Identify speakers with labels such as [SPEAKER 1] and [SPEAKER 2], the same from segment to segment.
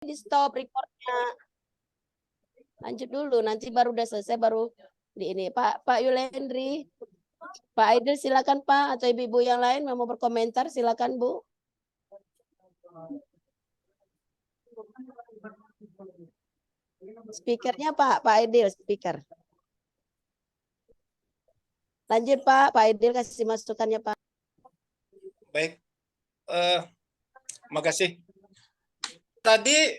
[SPEAKER 1] di stop recordnya. Lanjut dulu, nanti baru udah selesai baru di ini. Pak Yulendri, Pak Aidil silakan Pak, atau ibu-ibu yang lain yang mau berkomentar silakan Bu. Speakernya Pak Aidil, speaker. Lanjut Pak Aidil kasih masukannya Pak.
[SPEAKER 2] Baik, makasih. Tadi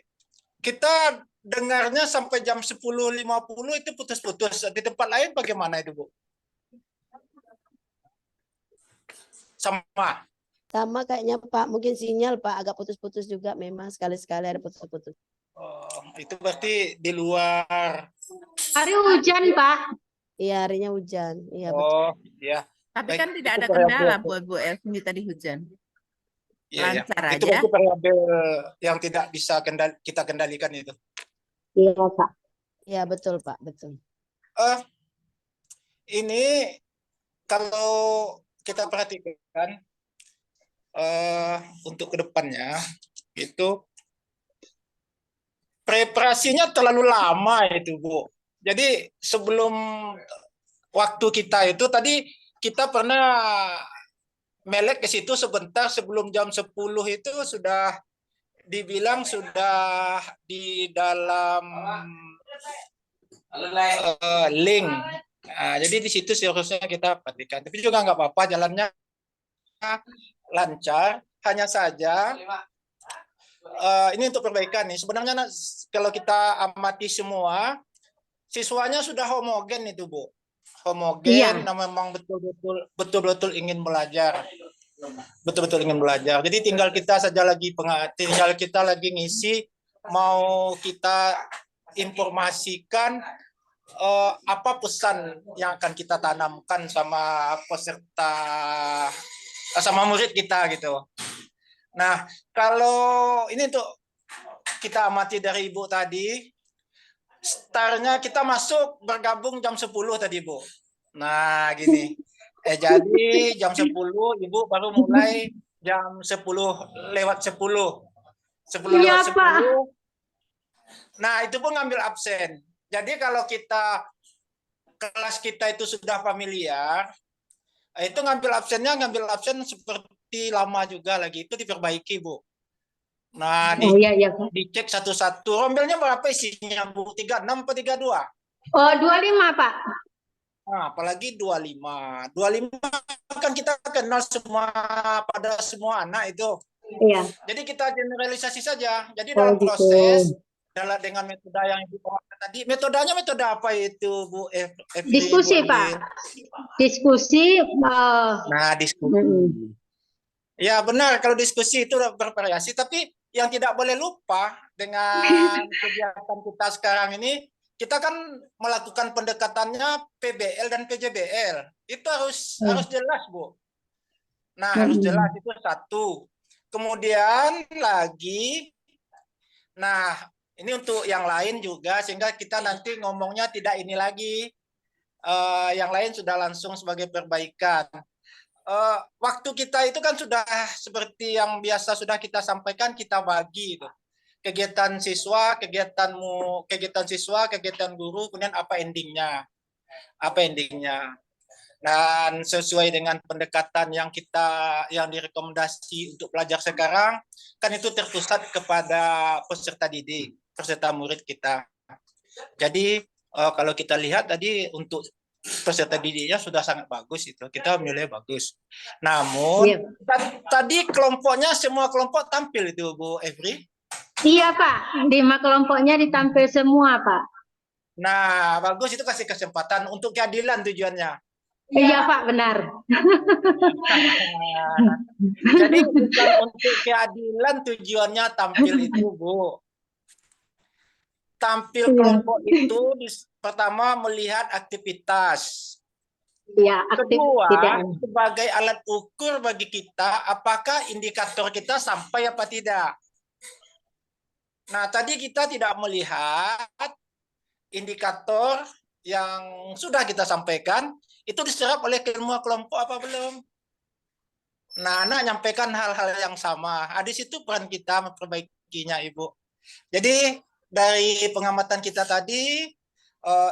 [SPEAKER 2] kita dengarnya sampai jam 10.50 itu putus-putus. Di tempat lain bagaimana itu, Bu? Sama.
[SPEAKER 1] Sama kayaknya Pak, mungkin sinyal Pak agak putus-putus juga memang sekali-sekali ada putus-putus.
[SPEAKER 2] Oh, itu berarti di luar.
[SPEAKER 3] Hari hujan Pak.
[SPEAKER 1] Iya, harinya hujan. Iya,
[SPEAKER 2] oh, iya.
[SPEAKER 4] Tapi
[SPEAKER 2] Baik,
[SPEAKER 4] kan tidak
[SPEAKER 2] itu
[SPEAKER 4] ada kendala
[SPEAKER 2] variabel.
[SPEAKER 4] buat Bu Elvi tadi hujan.
[SPEAKER 2] Iya,
[SPEAKER 4] Lancar
[SPEAKER 2] iya. Itu
[SPEAKER 4] aja.
[SPEAKER 2] berarti variabel yang tidak bisa kita kendalikan itu.
[SPEAKER 3] Iya Pak.
[SPEAKER 1] Iya, betul Pak, betul.
[SPEAKER 2] Ini kalau kita perhatikan untuk kedepannya itu preparasinya terlalu lama itu Bu. Jadi sebelum waktu kita itu tadi kita pernah melek ke situ sebentar sebelum jam 10 itu sudah dibilang sudah di dalam link. Nah, jadi di situ seharusnya kita perhatikan. Tapi juga nggak apa-apa, jalannya lancar. Hanya saja ini untuk perbaikan nih. Sebenarnya kalau kita amati semua, siswanya sudah homogen itu Bu. Homogen,
[SPEAKER 3] Iya.
[SPEAKER 2] memang betul-betul ingin belajar. Betul-betul ingin belajar. Jadi tinggal kita lagi ngisi, mau kita informasikan apa pesan yang akan kita tanamkan sama peserta, sama murid kita gitu. Nah, kalau ini untuk kita amati dari Ibu tadi, startnya kita masuk bergabung jam 10 tadi Bu. Nah, gini. Jadi jam 10 Ibu baru mulai jam 10 lewat 10. 10
[SPEAKER 3] Iya,
[SPEAKER 2] lewat 10.
[SPEAKER 3] Pak.
[SPEAKER 2] Nah, itu pun ngambil absen. Jadi kalau kelas kita itu sudah familiar, itu ngambil absen seperti lama juga lagi, itu diperbaiki Bu. Nah,
[SPEAKER 3] iya.
[SPEAKER 2] dicek satu-satu. Rombelnya berapa isinya Bu? 36 atau 32?
[SPEAKER 3] Oh, 25 Pak.
[SPEAKER 2] Nah, apalagi 25. 25 kan kita kenal semua pada semua anak itu.
[SPEAKER 3] Iya.
[SPEAKER 2] Jadi kita generalisasi saja. Jadi
[SPEAKER 3] Oh,
[SPEAKER 2] dalam
[SPEAKER 3] gitu.
[SPEAKER 2] proses dengan metode yang Ibu bawakan tadi, metodenya metode apa itu Bu?
[SPEAKER 3] Diskusi
[SPEAKER 2] Bu,
[SPEAKER 3] Pak. Diskusi.
[SPEAKER 2] Nah, diskusi. Ya benar, kalau diskusi itu bervariasi, tapi yang tidak boleh lupa dengan kegiatan kita sekarang ini, kita kan melakukan pendekatannya PBL dan PJBL. Itu harus jelas, Bu. Nah, harus jelas itu satu. Kemudian lagi, nah ini untuk yang lain juga, sehingga kita nanti ngomongnya tidak ini lagi. Yang lain sudah langsung sebagai perbaikan. Waktu kita itu kan sudah seperti yang biasa sudah kita sampaikan, kita bagi itu. Kegiatan siswa, kegiatan guru, kemudian apa endingnya. Dan sesuai dengan pendekatan yang direkomendasi untuk pelajar sekarang, kan itu terpusat kepada peserta didik, peserta murid kita. Jadi kalau kita lihat tadi untuk peserta didiknya sudah sangat bagus itu, kita menilai bagus. Namun tadi kelompoknya semua kelompok tampil itu Bu Evri.
[SPEAKER 3] Iya Pak, 5 kelompoknya ditampil semua Pak.
[SPEAKER 2] Nah bagus, itu kasih kesempatan untuk keadilan tujuannya.
[SPEAKER 3] Iya Pak, benar.
[SPEAKER 2] Jadi bukan untuk keadilan tujuannya tampil itu Bu. Tampil kelompok itu pertama melihat aktivitas.
[SPEAKER 3] Ya,
[SPEAKER 2] Kedua, sebagai alat ukur bagi kita apakah indikator kita sampai apa tidak. Nah, tadi kita tidak melihat indikator yang sudah kita sampaikan itu diserap oleh semua kelompok apa belum. Nah, anak nyampaikan hal-hal yang sama. Di situ peran kita memperbaikinya, Ibu. Jadi dari pengamatan kita tadi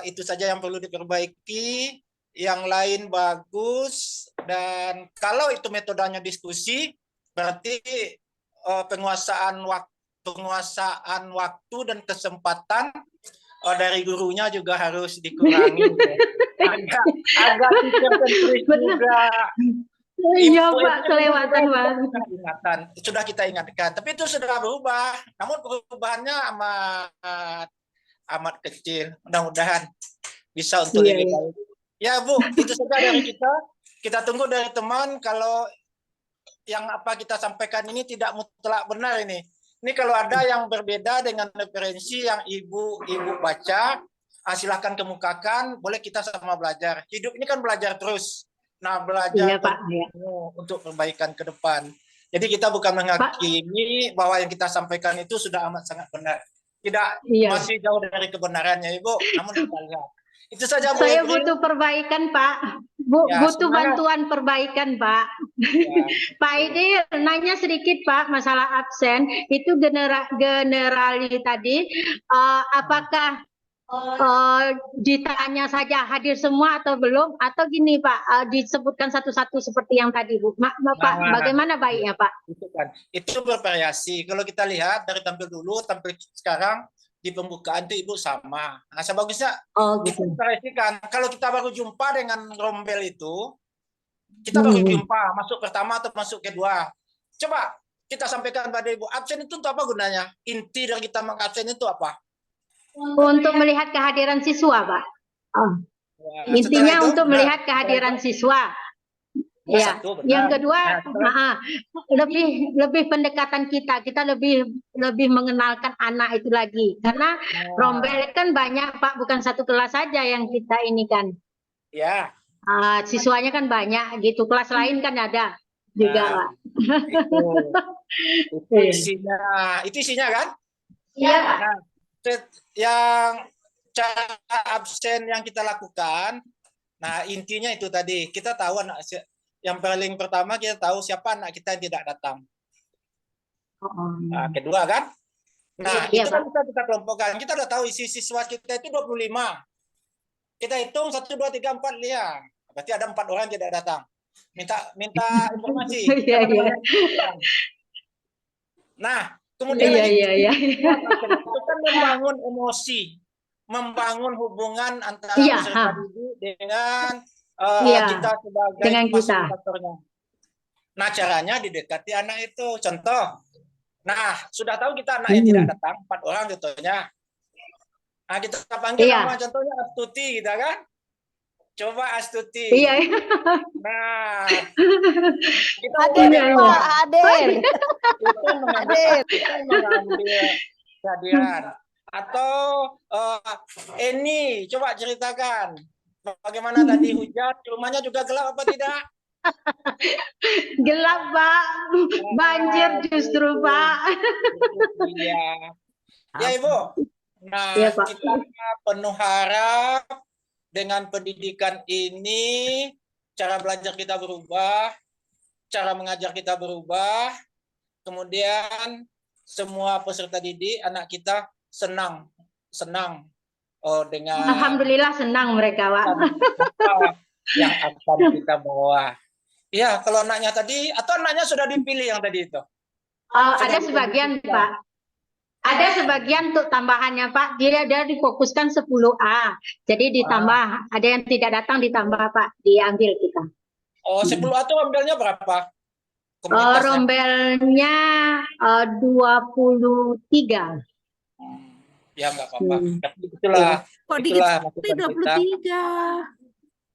[SPEAKER 2] itu saja yang perlu diperbaiki, yang lain bagus, dan kalau itu metodenya diskusi berarti penguasaan waktu dan kesempatan dari gurunya juga harus dikurangi. Agak tersentris juga.
[SPEAKER 3] Iya
[SPEAKER 2] Ibu
[SPEAKER 3] Pak,
[SPEAKER 2] itu
[SPEAKER 3] kelewatan
[SPEAKER 2] juga
[SPEAKER 3] Pak.
[SPEAKER 2] sudah kita ingatkan, tapi itu sudah berubah. Namun perubahannya amat kecil. Mudah-mudahan bisa untuk
[SPEAKER 3] Iya,
[SPEAKER 2] lebih
[SPEAKER 3] iya.
[SPEAKER 2] baik. Ya Bu, itu saja dari kita. Kita tunggu dari teman kalau yang apa kita sampaikan ini tidak mutlak benar ini. Ini kalau ada yang berbeda dengan referensi yang ibu baca, silahkan kemukakan. Boleh kita sama belajar. Hidup ini kan belajar terus. Nah,
[SPEAKER 3] Iya
[SPEAKER 2] belajar
[SPEAKER 3] Pak. Iya.
[SPEAKER 2] untuk perbaikan ke depan. Jadi kita bukan menghakimi bahwa yang kita sampaikan itu sudah amat sangat benar. Tidak,
[SPEAKER 3] Iya.
[SPEAKER 2] masih jauh dari kebenarannya, Ibu. Namun kita lihat. Itu saja Bu
[SPEAKER 3] Saya
[SPEAKER 2] Ebri.
[SPEAKER 3] butuh perbaikan Pak.
[SPEAKER 2] Ya,
[SPEAKER 3] Butuh
[SPEAKER 2] semangat.
[SPEAKER 3] bantuan perbaikan Pak.
[SPEAKER 2] Ya.
[SPEAKER 3] Pak Aidil, nanya sedikit Pak masalah absen. Itu generali tadi, apakah ditanya saja hadir semua atau belum? Atau gini Pak, disebutkan satu-satu seperti yang tadi Bu. Pak, bagaimana baiknya Pak?
[SPEAKER 2] Itu bervariasi. Kalau kita lihat dari tampil dulu, tampil sekarang, di pembukaan itu Ibu sama. Nah, sebagusnya
[SPEAKER 3] gitu.
[SPEAKER 2] diklarifikkan. Kalau kita baru jumpa dengan rombel itu, kita baru jumpa, masuk pertama atau masuk kedua. Coba kita sampaikan pada Ibu, absen itu untuk apa gunanya? Inti dari kita mengabsen itu apa?
[SPEAKER 3] Untuk melihat kehadiran siswa, Pak. Intinya
[SPEAKER 2] itu,
[SPEAKER 3] untuk melihat kehadiran siswa. Ya, yang kedua, lebih pendekatan kita lebih mengenalkan anak itu lagi, karena rombel kan banyak Pak, bukan satu kelas saja yang kita ini kan.
[SPEAKER 2] Ya.
[SPEAKER 3] Siswanya kan banyak gitu, kelas lain kan ada juga Pak.
[SPEAKER 2] Itu isinya kan?
[SPEAKER 3] Iya.
[SPEAKER 2] Nah, yang cara absen yang kita lakukan, nah intinya itu tadi kita tahu anak. Yang paling pertama kita tahu siapa anak kita yang tidak datang. Nah, kedua kan? Nah, itu kan kita kelompokkan. Kita udah tahu isi siswa kita itu 25. Kita hitung 1, 2, 3, 4 liang. Berarti ada 4 orang yang tidak datang. Minta informasi. Nah, kemudian itu kan membangun emosi, membangun hubungan antara peserta didik dengan kita sebagai fasilitatornya. Nah, caranya didekati anak itu. Contoh, nah sudah tahu kita anak yang tidak datang, 4 orang contohnya. Nah, kita panggil nama contohnya Astuti, gitu kan? Coba Astuti.
[SPEAKER 3] Iya.
[SPEAKER 2] Nah, kita
[SPEAKER 1] hadir.
[SPEAKER 2] Itu mengambil kehadiran. Atau Eni, coba ceritakan. Bagaimana tadi hujan, rumahnya juga gelap apa tidak?
[SPEAKER 3] Gelap Pak, banjir justru Pak.
[SPEAKER 2] Iya. Ya Ibu. Nah, ya, kita penuh harap dengan pendidikan ini, cara belajar kita berubah, cara mengajar kita berubah, kemudian semua peserta didik, anak kita senang dengan
[SPEAKER 3] Alhamdulillah senang mereka Pak.
[SPEAKER 2] Yang akan kita bawa. Iya, kalau anaknya tadi, atau anaknya sudah dipilih yang tadi itu?
[SPEAKER 3] Ada sebagian Pak. Ada sebagian untuk tambahannya Pak, dia difokuskan 10A. Jadi ditambah, ada yang tidak datang ditambah Pak, diambil kita.
[SPEAKER 2] Oh, 10A itu ambilnya berapa?
[SPEAKER 3] Rombelnya 23.
[SPEAKER 2] Ya nggak apa-apa. Itulah.
[SPEAKER 4] Kok dikit 23?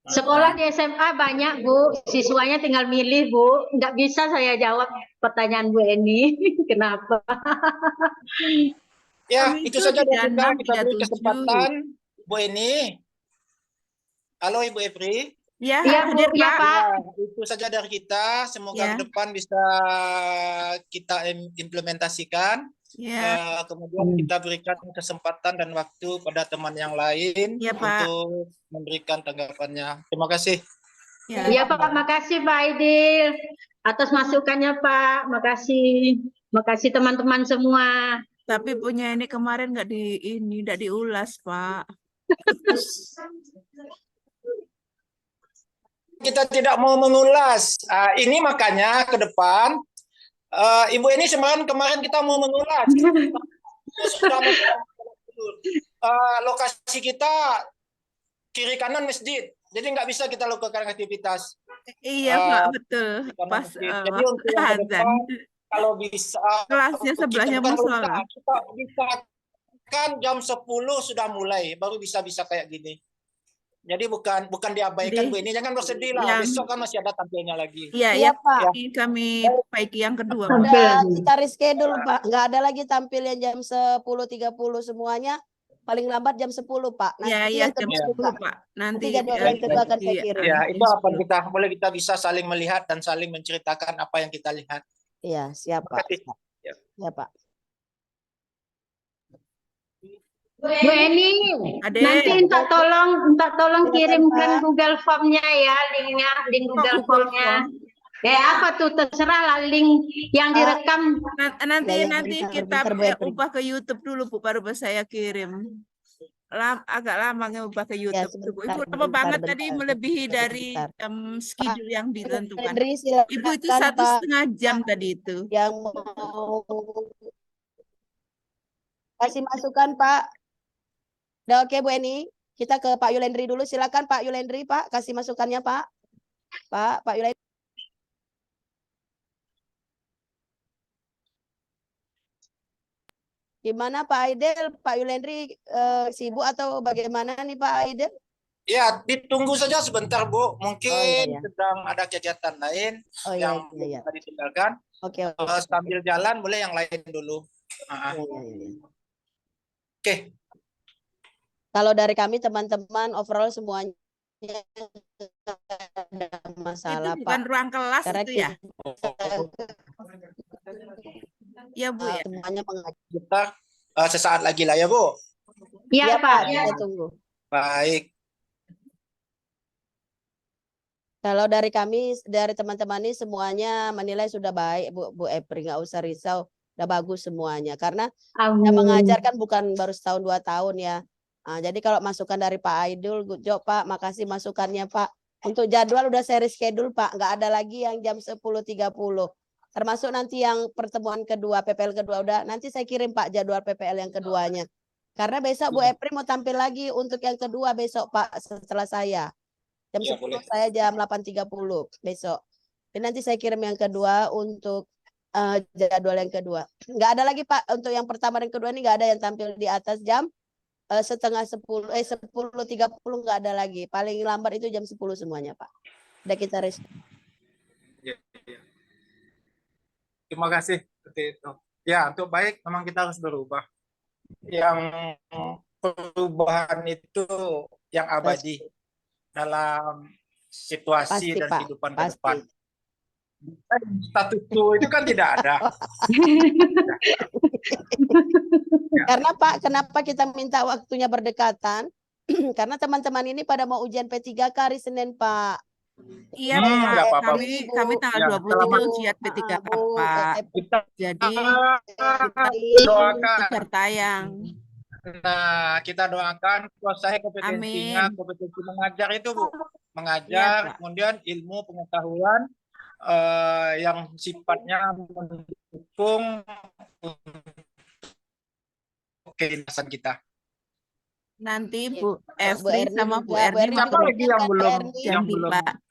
[SPEAKER 3] Sekolah di SMA banyak Bu, siswanya tinggal milih Bu. Nggak bisa saya jawab pertanyaan Bu Eni. Kenapa?
[SPEAKER 2] Ya, itu saja dari kita beri kesempatan Bu Eni. Halo Ibu Epri.
[SPEAKER 4] Ya,
[SPEAKER 3] hadir ya, Pak.
[SPEAKER 2] Itu saja dari kita. Semoga ke depan bisa kita implementasikan. Kemudian kita berikan kesempatan dan waktu pada teman yang lain untuk memberikan tanggapannya. Terima kasih.
[SPEAKER 3] Ya Pak, makasih Pak Aidil atas masukannya Pak. Makasih teman-teman semua.
[SPEAKER 4] Tapi punya ini kemarin nggak diulas, Pak.
[SPEAKER 2] Kita tidak mau mengulas. Ini makanya ke depan, Ibu ini kemarin kita mau mengulas. Sudah lokasi kita kiri kanan masjid, jadi nggak bisa kita lakukan aktivitas.
[SPEAKER 4] Iya, Pak, betul. Pas
[SPEAKER 2] Jadi untuk
[SPEAKER 4] waktu
[SPEAKER 2] yang ke
[SPEAKER 4] azan.
[SPEAKER 2] depan, kalau bisa
[SPEAKER 4] Kelasnya sebelahnya musola.
[SPEAKER 2] kita bisa kan jam 10 sudah mulai, baru bisa kayak gini. Jadi bukan diabaikan
[SPEAKER 4] Jadi,
[SPEAKER 2] Bu, ini jangan bersedih lah.
[SPEAKER 4] yang-
[SPEAKER 2] Besok kan masih ada tampilnya lagi.
[SPEAKER 4] Iya,
[SPEAKER 1] Iya,
[SPEAKER 4] yang
[SPEAKER 1] Pak.
[SPEAKER 4] ini kami perbaiki yang kedua, Pak.
[SPEAKER 1] Udah kita reschedule, Pak. Nggak ada lagi tampilnya jam 10.30 semuanya. Paling lambat jam 10, Pak.
[SPEAKER 4] Iya,
[SPEAKER 1] Nanti
[SPEAKER 4] iya,
[SPEAKER 1] yang
[SPEAKER 4] jam
[SPEAKER 1] kedua
[SPEAKER 4] 10,
[SPEAKER 1] juga.
[SPEAKER 4] Pak. Nanti
[SPEAKER 1] Nanti jadwal yang kedua akan saya kirim.
[SPEAKER 2] Ya,
[SPEAKER 4] jam
[SPEAKER 2] itu apa
[SPEAKER 4] 10.
[SPEAKER 2] kita bisa saling melihat dan saling menceritakan apa yang kita lihat.
[SPEAKER 1] Iya, siap, Pak.
[SPEAKER 2] Terima kasih. Ya.
[SPEAKER 1] Ya, Pak.
[SPEAKER 3] Bu Eni,
[SPEAKER 4] Adek.
[SPEAKER 3] nanti minta tolong
[SPEAKER 1] Silakan,
[SPEAKER 3] kirimkan
[SPEAKER 1] Pak.
[SPEAKER 3] Google Form-nya ya, link Google
[SPEAKER 4] Google
[SPEAKER 3] Form-nya. Apa tuh terserah lah link yang direkam.
[SPEAKER 4] Nanti
[SPEAKER 1] Ya,
[SPEAKER 4] kita
[SPEAKER 1] bentar, Bu Epri.
[SPEAKER 4] ubah ke YouTube dulu, Bu, baru saya kirim. Agak lama ubah ke YouTube.
[SPEAKER 1] sebentar,
[SPEAKER 4] Ibu lama banget
[SPEAKER 1] bentar,
[SPEAKER 4] tadi melebihi dari
[SPEAKER 1] bentar.
[SPEAKER 4] schedule yang ditentukan.
[SPEAKER 1] Henry, silakan,
[SPEAKER 4] Ibu itu
[SPEAKER 1] Pak.
[SPEAKER 4] 1,5 jam tadi itu.
[SPEAKER 1] Yang mau kasih masukan, Pak. Udah oke, Bu Eni. Kita ke Pak Yulendri dulu. Silakan Pak Yulendri, Pak. Kasih masukannya, Pak. Pak Yulendri. Gimana Pak Aidel? Pak Yulendri sibuk atau bagaimana nih Pak Aidel?
[SPEAKER 2] Ya, ditunggu saja sebentar Bu. Mungkin
[SPEAKER 1] iya.
[SPEAKER 2] sedang ada kegiatan lain yang
[SPEAKER 1] iya.
[SPEAKER 2] bisa ditinggalkan.
[SPEAKER 1] Oke.
[SPEAKER 2] Sambil jalan boleh yang lain dulu.
[SPEAKER 1] Iya.
[SPEAKER 2] Oke.
[SPEAKER 1] Kalau dari kami teman-teman overall semuanya ada masalah
[SPEAKER 4] itu bukan
[SPEAKER 1] Pak.
[SPEAKER 4] ruang kelas
[SPEAKER 1] Karena
[SPEAKER 4] itu ya? Ya Bu ya.
[SPEAKER 1] Semuanya mengajar.
[SPEAKER 2] Kita sesaat lagi lah ya Bu.
[SPEAKER 3] Iya Pak.
[SPEAKER 1] Kita tunggu.
[SPEAKER 2] Baik.
[SPEAKER 1] Kalau dari kami, dari teman-teman ini semuanya menilai sudah baik Bu Epri, nggak usah risau, udah bagus semuanya. Karena yang mengajar kan bukan baru setahun 2 tahun ya. Nah, jadi kalau masukan dari Pak Aidul, good job Pak, makasih masukannya Pak. Untuk jadwal udah saya reschedule Pak, nggak ada lagi yang jam 10.30. Termasuk nanti yang pertemuan kedua, PPL kedua udah, nanti saya kirim Pak jadwal PPL yang keduanya. Karena besok Bu Epri mau tampil lagi untuk yang kedua besok Pak setelah saya. Jam 10 saya jam 8.30 besok. Dan nanti saya kirim yang kedua untuk jadwal yang kedua. Nggak ada lagi Pak, untuk yang pertama dan kedua ini nggak ada yang tampil di atas jam 10:30 nggak ada lagi. Paling lambat itu jam 10 semuanya Pak. Udah kita
[SPEAKER 2] Ya. Terima kasih. Seperti itu. Ya, untuk baik memang kita harus berubah. Yang perubahan itu yang abadi dalam situasi dan kehidupan ke depan. Status quo itu kan tidak ada.
[SPEAKER 1] Karena Pak, kenapa kita minta waktunya berdekatan? Karena teman-teman ini pada mau ujian P3K hari Senin Pak.
[SPEAKER 4] Iya Pak, kami tanggal 23 ujian P3K Pak. Jadi
[SPEAKER 2] doakan
[SPEAKER 4] peserta yang
[SPEAKER 2] kita doakan kuasai kompetensinya, kompetensi mengajar itu Bu. Mengajar, kemudian ilmu pengetahuan yang sifatnya mendukung kelindasan kita.
[SPEAKER 4] Nanti Bu Estri sama Bu Erni
[SPEAKER 2] siapa lagi yang belum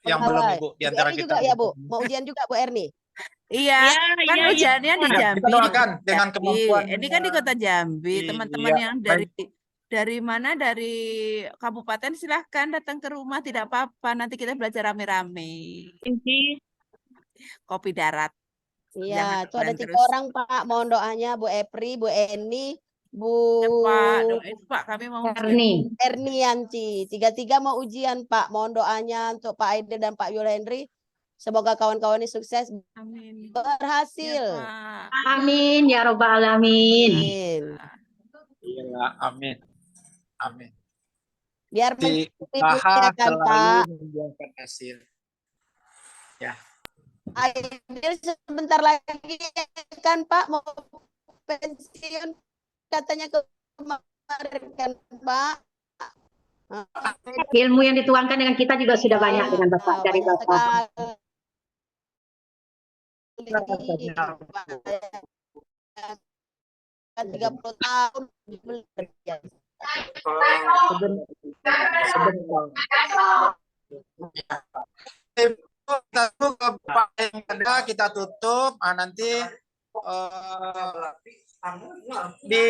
[SPEAKER 2] Ibu di antara kita
[SPEAKER 1] juga ya Bu, mau ujian juga Bu Erni.
[SPEAKER 4] Iya, kan ujiannya di Jambi.
[SPEAKER 2] Kita doakan dengan kemampuan.
[SPEAKER 4] Ini kan di Kota Jambi, teman-teman yang dari mana, dari kabupaten silahkan datang ke rumah, tidak apa-apa. Nanti kita belajar rame-rame. Kopi darat.
[SPEAKER 1] Iya, itu ada 3 orang Pak. Mohon doanya Bu Epri, Bu Eni, Bu
[SPEAKER 4] Pak, kami mau
[SPEAKER 1] Ernianti. 3 mau ujian Pak. Mohon doanya untuk Pak Aide dan Pak Yulendri. Semoga kawan-kawan ini sukses.
[SPEAKER 4] Amin.
[SPEAKER 1] Berhasil.
[SPEAKER 4] Ya,
[SPEAKER 3] amin ya robbal alamin.
[SPEAKER 2] Iya, amin. Amin.
[SPEAKER 1] Biar
[SPEAKER 2] usaha selalu membuahkan hasil. Ya.
[SPEAKER 1] Aidil sebentar lagi kan Pak mau pensiun katanya kemarin kan Pak.
[SPEAKER 3] Ilmu yang dituangkan dengan kita juga sudah banyak dengan Bapak dari
[SPEAKER 1] Banyak
[SPEAKER 3] Bapak.
[SPEAKER 1] sekali. 30 tahun bekerja.
[SPEAKER 2] Kita tutup. Nanti di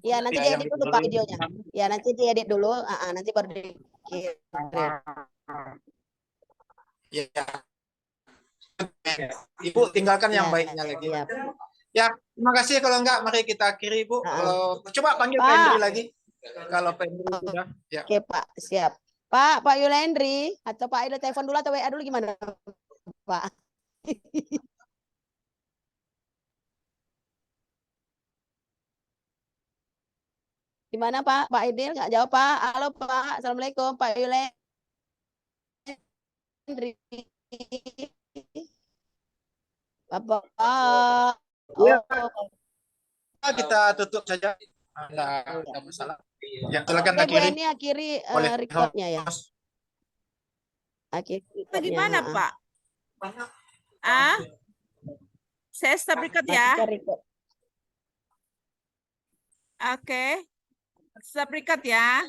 [SPEAKER 1] Ya nanti diedit dulu Pak videonya. Ya nanti diedit dulu. Nanti baru dikirim.
[SPEAKER 2] ya. Ibu tinggalkan yang
[SPEAKER 1] Ya,
[SPEAKER 2] baiknya lagi.
[SPEAKER 1] ya.
[SPEAKER 2] Ya, terima kasih. Kalau enggak, mari kita akhiri, Bu. Kalau coba panggil
[SPEAKER 1] Pak.
[SPEAKER 2] Pak Hendri lagi. Kalau Pak Hendri sudah, ya.
[SPEAKER 1] Oke Pak, siap. Pak Yulendri atau Pak Aidil telepon dulu atau WA dulu gimana Pak? Gimana Pak? Pak Aidil nggak jawab Pak. Halo Pak, Assalamualaikum Pak Yulendri. Bapak.
[SPEAKER 2] Ya.
[SPEAKER 1] Oh.
[SPEAKER 2] Kita tutup saja. Ada masalah. Ya, silakan
[SPEAKER 1] Oke, Bu
[SPEAKER 2] akhiri.
[SPEAKER 1] Eni akhiri
[SPEAKER 2] Boleh.
[SPEAKER 1] recordnya ya. Akhiri
[SPEAKER 4] Bagaimana
[SPEAKER 1] recordnya,
[SPEAKER 4] Pak? Saya stop record ya.
[SPEAKER 1] Kita record.
[SPEAKER 4] Oke. Stop record ya.